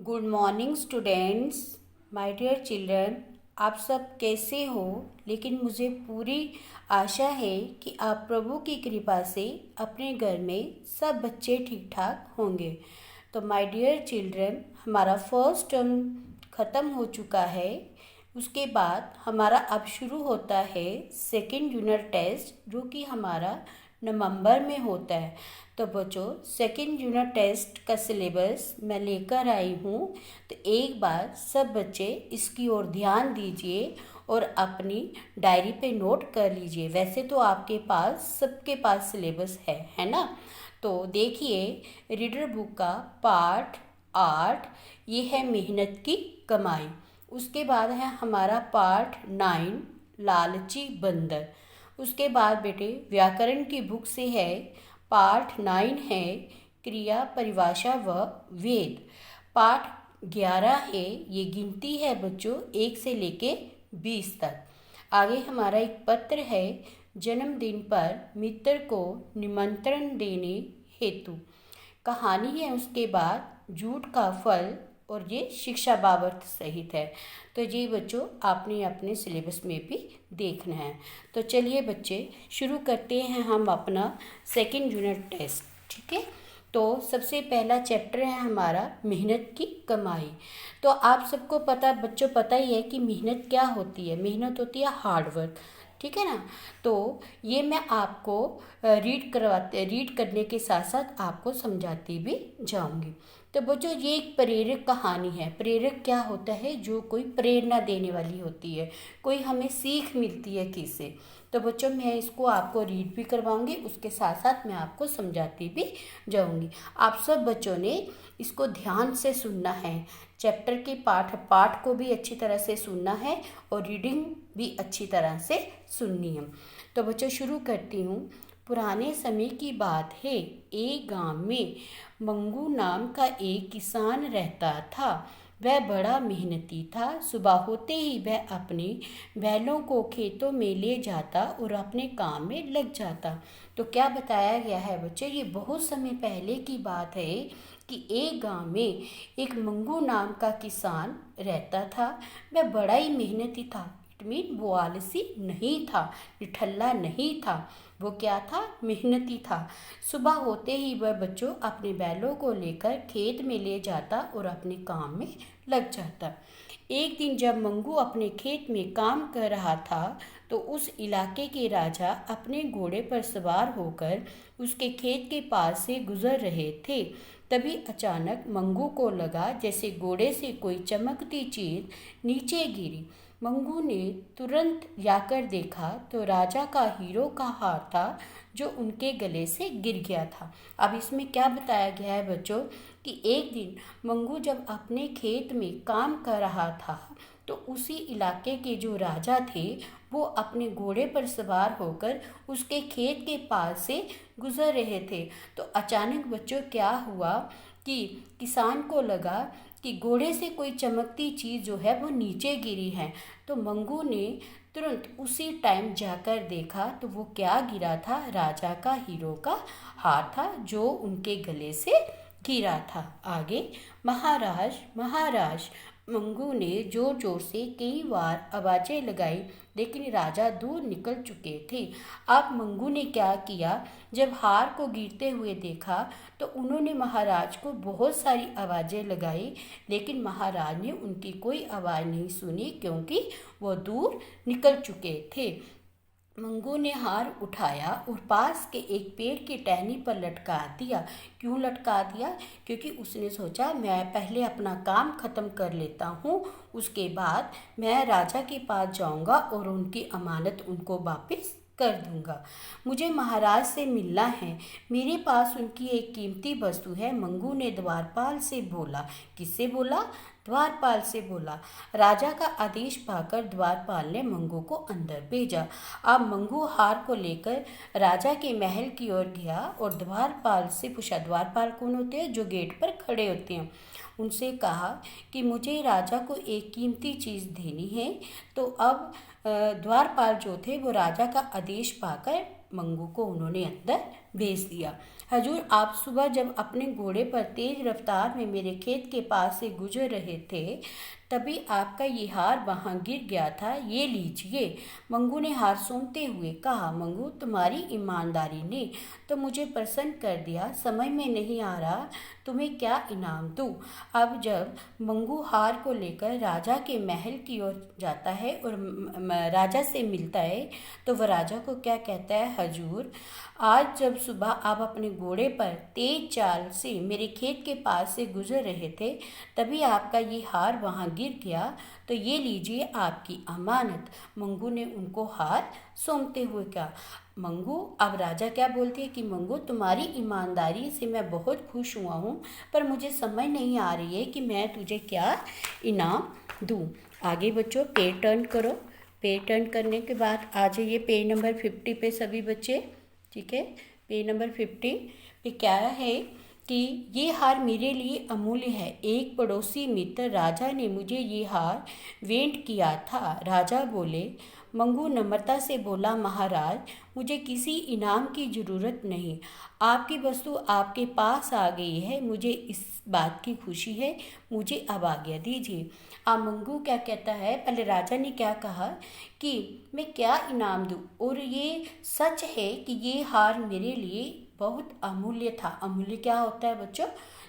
Good morning students, my dear children. आप सब कैसे हो? लेकिन मुझे पूरी आशा है कि आप प्रभु की कृपा से अपने घर में सब बच्चे ठीक ठाक होंगे। तो माय डियर चिल्ड्रन, हमारा फर्स्ट टर्म ख़त्म हो चुका है। उसके बाद हमारा अब शुरू होता है सेकंड यूनिट टेस्ट, जो कि हमारा नवंबर में होता है। तो बच्चों, सेकंड यूनिट टेस्ट का सिलेबस मैं लेकर आई हूँ। तो एक बार सब बच्चे इसकी ओर ध्यान दीजिए और अपनी डायरी पे नोट कर लीजिए। वैसे तो आपके पास सबके पास सिलेबस है ना? तो देखिए, रीडर बुक का पार्ट 8 ये है मेहनत की कमाई। उसके बाद है हमारा पार्ट 9 लालची बंदर। उसके बाद बेटे व्याकरण की बुक से है पार्ट 9 है क्रिया परिभाषा व वेद। पार्ट 11 है, ये गिनती है बच्चों 1 से लेके 20 तक। आगे हमारा एक पत्र है जन्मदिन पर मित्र को निमंत्रण देने हेतु। कहानी है उसके बाद झूठ का फल, और ये शिक्षा बाबत सहित है। तो ये बच्चों आपने अपने सिलेबस में भी देखना है। तो चलिए बच्चे, शुरू करते हैं हम अपना सेकंड यूनिट टेस्ट। ठीक है, तो सबसे पहला चैप्टर है हमारा मेहनत की कमाई। तो आप सबको पता ही है कि मेहनत क्या होती है। मेहनत होती है हार्डवर्क, ठीक है ना? तो ये मैं आपको रीड करने के साथ साथ आपको समझाती भी जाऊंगी। तो बच्चों, ये एक प्रेरक कहानी है। प्रेरक क्या होता है? जो कोई प्रेरणा देने वाली होती है, कोई हमें सीख मिलती है किससे। तो बच्चों, मैं इसको आपको रीड भी करवाऊंगी, उसके साथ साथ मैं आपको समझाती भी जाऊंगी। आप सब बच्चों ने इसको ध्यान से सुनना है। चैप्टर के पाठ को भी अच्छी तरह से सुनना है और रीडिंग भी अच्छी तरह से सुननी है। तो बच्चों, शुरू करती हूँ। पुराने समय की बात है, एक गांव में मंगू नाम का एक किसान रहता था। वह बड़ा मेहनती था। सुबह होते ही वह अपने बैलों को खेतों में ले जाता और अपने काम में लग जाता। तो क्या बताया गया है बच्चे? ये बहुत समय पहले की बात है कि एक गांव में एक मंगू नाम का किसान रहता था। वह बड़ा ही मेहनती था। इट मीन वो आलसी नहीं था, निठल्ला नहीं था। वो क्या था? मेहनती था। सुबह होते ही वह बच्चों अपने बैलों को लेकर खेत में ले जाता और अपने काम में लग जाता। एक दिन जब मंगू अपने खेत में काम कर रहा था, तो उस इलाके के राजा अपने घोड़े पर सवार होकर उसके खेत के पास से गुजर रहे थे। तभी अचानक मंगू को लगा जैसे घोड़े से कोई चमकती चीज नीचे गिरी। मंगू ने तुरंत जाकर देखा तो राजा का हीरो का हार था, जो उनके गले से गिर गया था। अब इसमें क्या बताया गया है बच्चों कि एक दिन मंगू जब अपने खेत में काम कर रहा था, तो उसी इलाके के जो राजा थे वो अपने घोड़े पर सवार होकर उसके खेत के पास से गुजर रहे थे। तो अचानक बच्चों क्या हुआ कि किसान को लगा कि घोड़े से कोई चमकती चीज़ जो है वो नीचे गिरी है। तो मंगू ने तुरंत उसी टाइम जाकर देखा तो वो क्या गिरा था? राजा का हीरो का हार था, जो उनके गले से गिरा था। आगे, महाराज महाराज मंगू ने जोर जोर से कई बार आवाजें लगाई, लेकिन राजा दूर निकल चुके थे। अब मंगू ने क्या किया? जब हार को गिरते हुए देखा तो उन्होंने महाराज को बहुत सारी आवाजें लगाई, लेकिन महाराज ने उनकी कोई आवाज़ नहीं सुनी, क्योंकि वो दूर निकल चुके थे। मंगू ने हार उठाया और पास के एक पेड़ की टहनी पर लटका दिया। क्यों लटका दिया? क्योंकि उसने सोचा मैं पहले अपना काम खत्म कर लेता हूँ, उसके बाद मैं राजा के पास जाऊँगा और उनकी अमानत उनको वापस कर दूंगा। मुझे महाराज से मिलना है, मेरे पास उनकी एक कीमती वस्तु है। मंगू ने द्वारपाल से बोला। किससे बोला? द्वारपाल से बोला। राजा का आदेश पाकर द्वारपाल ने मंगू को अंदर भेजा। अब मंगू हार को लेकर राजा के महल की ओर गया और द्वारपाल से पूछा। द्वारपाल कौन होते हैं? जो गेट पर खड़े होते हैं। उनसे कहा कि मुझे राजा को एक कीमती चीज़ देनी है। तो अब द्वारपाल जो थे वो राजा का आदेश पाकर मंगू को उन्होंने अंदर भेज दिया। हजूर, आप सुबह जब अपने घोड़े पर तेज रफ्तार में मेरे खेत के पास से गुजर रहे थे, तभी आपका ये हार वहाँ गिर गया था। ये लीजिए। मंगू ने हार सौंपते हुए कहा। मंगू, तुम्हारी ईमानदारी ने तो मुझे प्रसन्न कर दिया। समझ में नहीं आ रहा तुम्हें क्या इनाम दूँ। अब जब मंगू हार को लेकर राजा के महल की ओर जाता है और राजा से मिलता है, तो वह राजा को क्या कहता है। हजूर, आज जब सुबह आप अपने घोड़े पर तेज चाल से मेरे खेत के पास से गुजर रहे थे, तभी आपका ये हार वहाँ गिर गया। तो ये लीजिए आपकी अमानत। मंगू ने उनको हार सौंपते हुए कहा। मंगू, अब राजा क्या बोलते हैं कि मंगू, तुम्हारी ईमानदारी से मैं बहुत खुश हुआ हूँ, पर मुझे समझ नहीं आ रही है कि मैं तुझे क्या इनाम दूँ। आगे बच्चों पेज टर्न करो। पेज टर्न करने के बाद आ जाइए पेज नंबर 50 पे सभी बच्चे। ठीक है, पेज नंबर 50 पे क्या है कि ये हार मेरे लिए अमूल्य है। एक पड़ोसी मित्र राजा ने मुझे ये हार भेंट किया था। राजा बोले। मंगू नम्रता से बोला, महाराज, मुझे किसी इनाम की ज़रूरत नहीं। आपकी वस्तु आपके पास आ गई है, मुझे इस बात की खुशी है। मुझे अब आज्ञा दीजिए। अब मंगू क्या कहता है, पहले राजा ने क्या कहा कि मैं क्या इनाम दूँ, और ये सच है कि ये हार मेरे लिए बहुत अमूल्य था। अमूल्य क्या होता है बच्चों,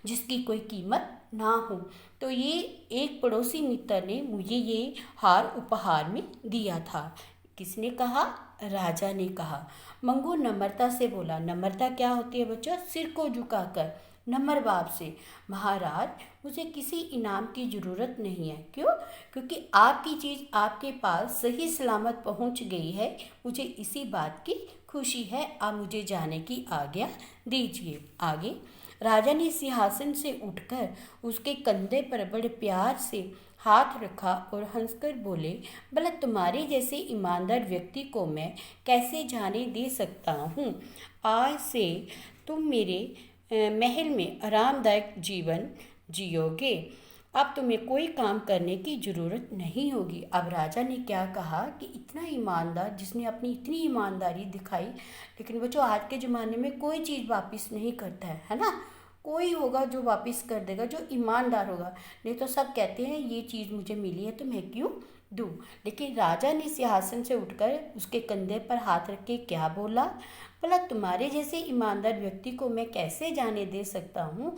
जिसकी कोई कीमत ना हो। तो ये एक पड़ोसी मित्र ने मुझे ये हार उपहार में दिया था। किसने कहा, राजा ने कहा। मंगू नम्रता से बोला। नम्रता क्या होती है बच्चों, सिर को झुकाकर नम्र भाव से, महाराज, मुझे किसी इनाम की ज़रूरत नहीं है। क्यों? क्योंकि आपकी चीज़ आपके पास सही सलामत पहुंच गई है। मुझे इसी बात की खुशी है। आप मुझे जाने की आज्ञा दीजिए। आगे राजा ने सिंहासन से उठकर उसके कंधे पर बड़े प्यार से हाथ रखा और हंसकर बोले, भला तुम्हारे जैसे ईमानदार व्यक्ति को मैं कैसे जाने दे सकता हूँ। आज से तुम मेरे महल में आरामदायक जीवन जियोगे। अब तुम्हें कोई काम करने की ज़रूरत नहीं होगी। अब राजा ने क्या कहा कि इतना ईमानदार, जिसने अपनी इतनी ईमानदारी दिखाई, लेकिन बच्चों आज के ज़माने में कोई चीज़ वापस नहीं करता है ना। कोई होगा जो वापस कर देगा, जो ईमानदार होगा। नहीं तो सब कहते हैं ये चीज़ मुझे मिली है तो मैं क्यों दूँ। लेकिन राजा ने सिंहासन से उठकर उसके कंधे पर हाथ रख के क्या बोला, भला तुम्हारे जैसे ईमानदार व्यक्ति को मैं कैसे जाने दे सकता हूँ।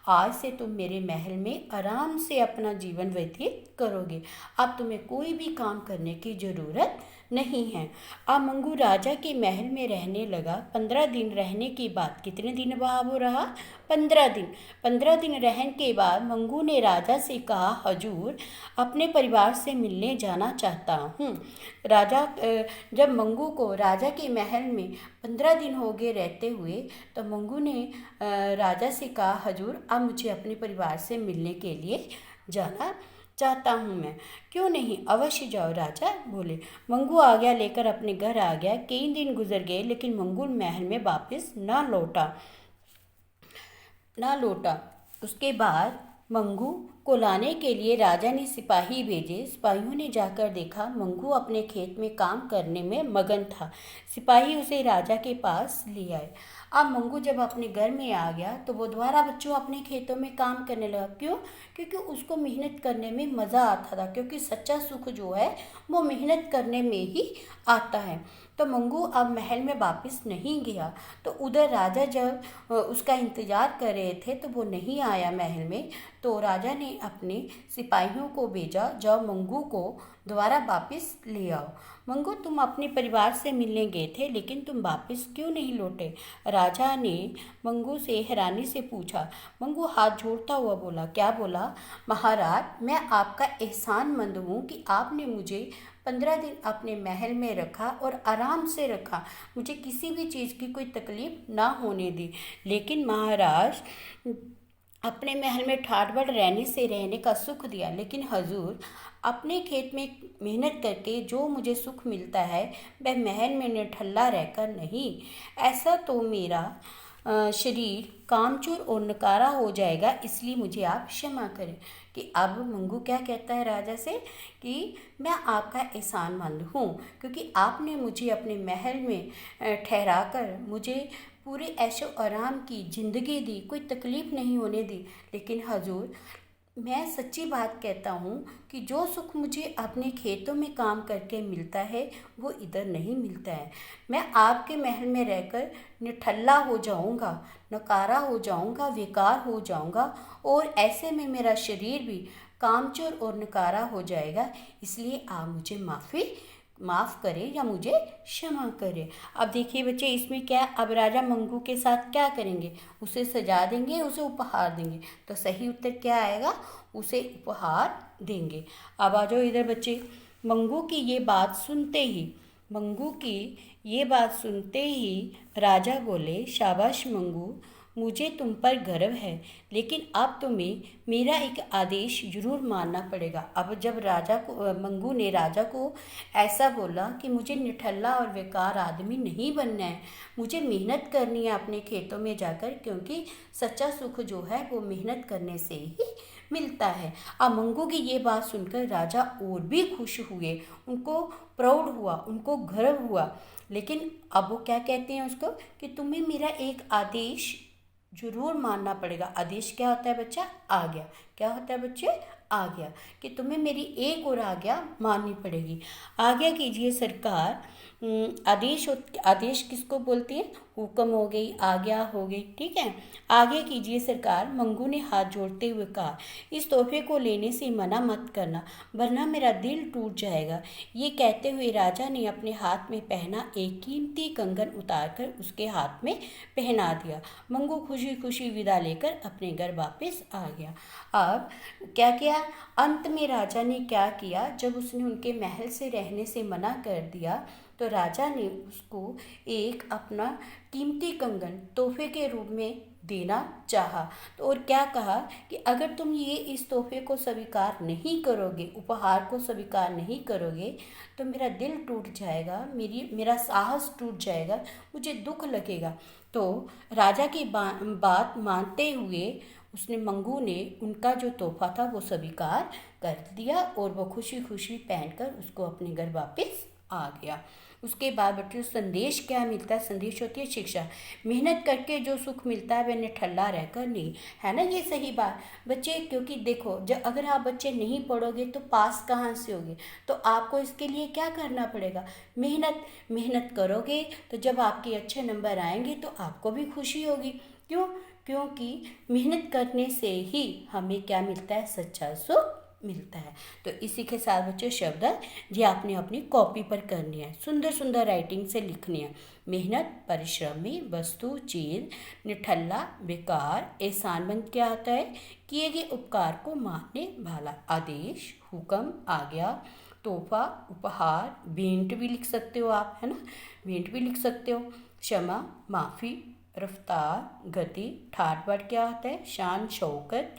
आज से तुम मेरे महल में आराम से अपना जीवन व्यतीत करोगे। अब तुम्हें कोई भी काम करने की ज़रूरत नहीं है। अब मंगू राजा के महल में रहने लगा। 15 दिन रहने के बाद, कितने दिन वहाँ वो रहा, 15 दिन। 15 दिन रहने के बाद मंगू ने राजा से कहा, हजूर, अपने परिवार से मिलने जाना चाहता हूँ। राजा जब मंगू को राजा के महल में 15 दिन हो गए रहते हुए, तो मंगू ने राजा से कहा, हजूर, अब मुझे अपने परिवार से मिलने के लिए जाना चाहता हूँ मैं। क्यों नहीं, अवश्य जाओ, राजा बोले। मंगू आ गया, लेकर अपने घर आ गया। कई दिन गुजर गए, लेकिन मंगू महल में वापस ना लौटा। उसके बाद मंगू को लाने के लिए राजा ने सिपाही भेजे। सिपाहियों ने जाकर देखा मंगू अपने खेत में काम करने में मगन था। सिपाही उसे राजा के पास ले आए। अब मंगू जब अपने घर में आ गया तो वो दोबारा बच्चों अपने खेतों में काम करने लगा। क्यों? क्योंकि उसको मेहनत करने में मज़ा आता था, क्योंकि सच्चा सुख जो है वो मेहनत करने में ही आता है। तो मंगू अब महल में वापस नहीं गया। तो उधर राजा जब उसका इंतज़ार कर रहे थे तो वो नहीं आया महल में। तो राजा ने अपने सिपाहियों को भेजा, जाओ मंगू को दोबारा वापस ले आओ। मंगू, तुम अपने परिवार से मिलने गए थे, लेकिन तुम वापस क्यों नहीं लौटे? राजा ने मंगू से हैरानी से पूछा। मंगू हाथ जोड़ता हुआ बोला। क्या बोला? महाराज, मैं आपका एहसानमंद हूँ कि आपने मुझे 15 दिन अपने महल में रखा और आराम से रखा, मुझे किसी भी चीज़ की कोई तकलीफ ना होने दी। लेकिन महाराज, अपने महल में ठाठ-बाट रहने का सुख दिया, लेकिन हजूर, अपने खेत में मेहनत करके जो मुझे सुख मिलता है वह महल में निठल्ला रहकर नहीं। ऐसा तो मेरा शरीर कामचोर और नकारा हो जाएगा, इसलिए मुझे आप क्षमा करें। कि अब मंगू क्या कहता है राजा से कि मैं आपका एहसानमंद हूँ, क्योंकि आपने मुझे अपने महल में ठहरा कर मुझे पूरे ऐशो आराम की ज़िंदगी दी, कोई तकलीफ़ नहीं होने दी। लेकिन हजूर, मैं सच्ची बात कहता हूँ कि जो सुख मुझे अपने खेतों में काम करके मिलता है वो इधर नहीं मिलता है। मैं आपके महल में रहकर निठल्ला हो जाऊँगा, नकारा हो जाऊँगा, बेकार हो जाऊँगा, और ऐसे में मेरा शरीर भी कामचोर और नकारा हो जाएगा। इसलिए आप मुझे माफ़ करें या मुझे क्षमा करें। अब देखिए बच्चे, इसमें क्या है, अब राजा मंगू के साथ क्या करेंगे, उसे सजा देंगे, उसे उपहार देंगे। तो सही उत्तर क्या आएगा, उसे उपहार देंगे। अब आ जाओ इधर बच्चे। मंगू की ये बात सुनते ही मंगू की ये बात सुनते ही राजा बोले, शाबाश मंगू, मुझे तुम पर गर्व है, लेकिन अब तुम्हें मेरा एक आदेश जरूर मानना पड़ेगा। अब जब मंगू ने राजा को ऐसा बोला कि मुझे निठल्ला और बेकार आदमी नहीं बनना है, मुझे मेहनत करनी है अपने खेतों में जाकर, क्योंकि सच्चा सुख जो है वो मेहनत करने से ही मिलता है। अब मंगू की ये बात सुनकर राजा और भी खुश हुए, उनको प्राउड हुआ, उनको गर्व हुआ। लेकिन अब वो क्या कहते हैं उसको, कि तुम्हें मेरा एक आदेश जरूर मानना पड़ेगा। आदेश क्या होता है बच्चा, आज्ञा। क्या होता है बच्चे, आज्ञा, कि तुम्हें मेरी एक और आज्ञा माननी पड़ेगी। आज्ञा कीजिए सरकार। आदेश किसको बोलते हैं, हुक्म हो गई, आज्ञा हो गई, ठीक है। आगे कीजिए सरकार, मंगू ने हाथ जोड़ते हुए कहा, इस तोहफे को लेने से मना मत करना, वरना मेरा दिल टूट जाएगा। ये कहते हुए राजा ने अपने हाथ में पहना एक कीमती कंगन उतारकर उसके हाथ में पहना दिया। मंगू खुशी खुशी विदा लेकर अपने घर वापस आ गया। अब क्या किया, अंत में राजा ने क्या किया, जब उसने उनके महल से रहने से मना कर दिया तो राजा ने उसको एक अपना कीमती कंगन तोहफे के रूप में देना चाहा। तो और क्या कहा कि अगर तुम ये इस तोहफे को स्वीकार नहीं करोगे, उपहार को स्वीकार नहीं करोगे, तो मेरा दिल टूट जाएगा, मेरा साहस टूट जाएगा, मुझे दुख लगेगा। तो राजा की बात मानते हुए मंगू ने उनका जो तोहफा था वो स्वीकार कर दिया, और वो खुशी खुशी पहनकर उसको अपने घर वापस आ गया। उसके बाद बच्चों संदेश क्या मिलता है, संदेश होती है शिक्षा। मेहनत करके जो सुख मिलता है वह निठल्ला रहकर नहीं, है ना, ये सही बात बच्चे। क्योंकि देखो, जब अगर आप बच्चे नहीं पढ़ोगे तो पास कहाँ से होगे, तो आपको इसके लिए क्या करना पड़ेगा, मेहनत करोगे, तो जब आपके अच्छे नंबर आएंगे तो आपको भी खुशी होगी। क्यों, क्योंकि मेहनत करने से ही हमें क्या मिलता है, सच्चा सुख मिलता है। तो इसी के साथ बच्चों शब्द ये आपने अपनी कॉपी पर करनी है, सुंदर सुंदर राइटिंग से लिखनी है। मेहनत, परिश्रमी, वस्तु, चीज, निठल्ला, बेकार, एहसानमंद क्या होता है, किए गए उपकार को मानने वाला। आदेश, हुक्म, आज्ञा, तोहफा, उपहार, भेंट भी लिख सकते हो आप, है ना, भेंट भी लिख सकते हो। क्षमा, माफ़ी, रफ्तार, गति, ठाट बाट क्या होता है, शान, शौकत,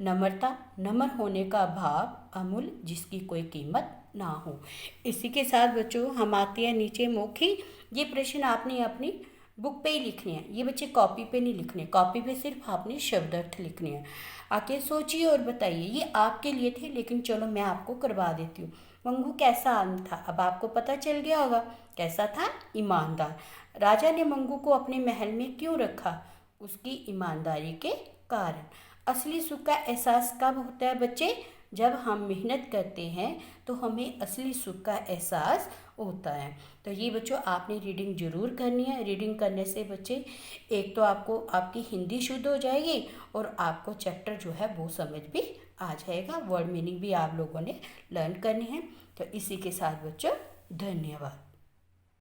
नम्रता, नम्र होने का भाव, अमूल्य, जिसकी कोई कीमत ना हो। इसी के साथ बच्चों हम आते हैं नीचे मौखिक। ये प्रश्न आपने अपनी बुक पे ही लिखने हैं, ये बच्चे कॉपी पे नहीं लिखने, कॉपी पे सिर्फ आपने शब्द अर्थ लिखने हैं। आके सोचिए और बताइए, ये आपके लिए थे लेकिन चलो मैं आपको करवा देती हूँ। मंगू कैसा आदमी था, अब आपको पता चल गया होगा कैसा था, ईमानदार। राजा ने मंगू को अपने महल में क्यों रखा, उसकी ईमानदारी के कारण। असली सुख का एहसास कब होता है बच्चे, जब हम मेहनत करते हैं तो हमें असली सुख का एहसास होता है। तो ये बच्चों आपने रीडिंग जरूर करनी है। रीडिंग करने से बच्चे एक तो आपको आपकी हिंदी शुद्ध हो जाएगी, और आपको चैप्टर जो है वो समझ भी आ जाएगा, वर्ड मीनिंग भी आप लोगों ने लर्न करनी है। तो इसी के साथ बच्चों धन्यवाद।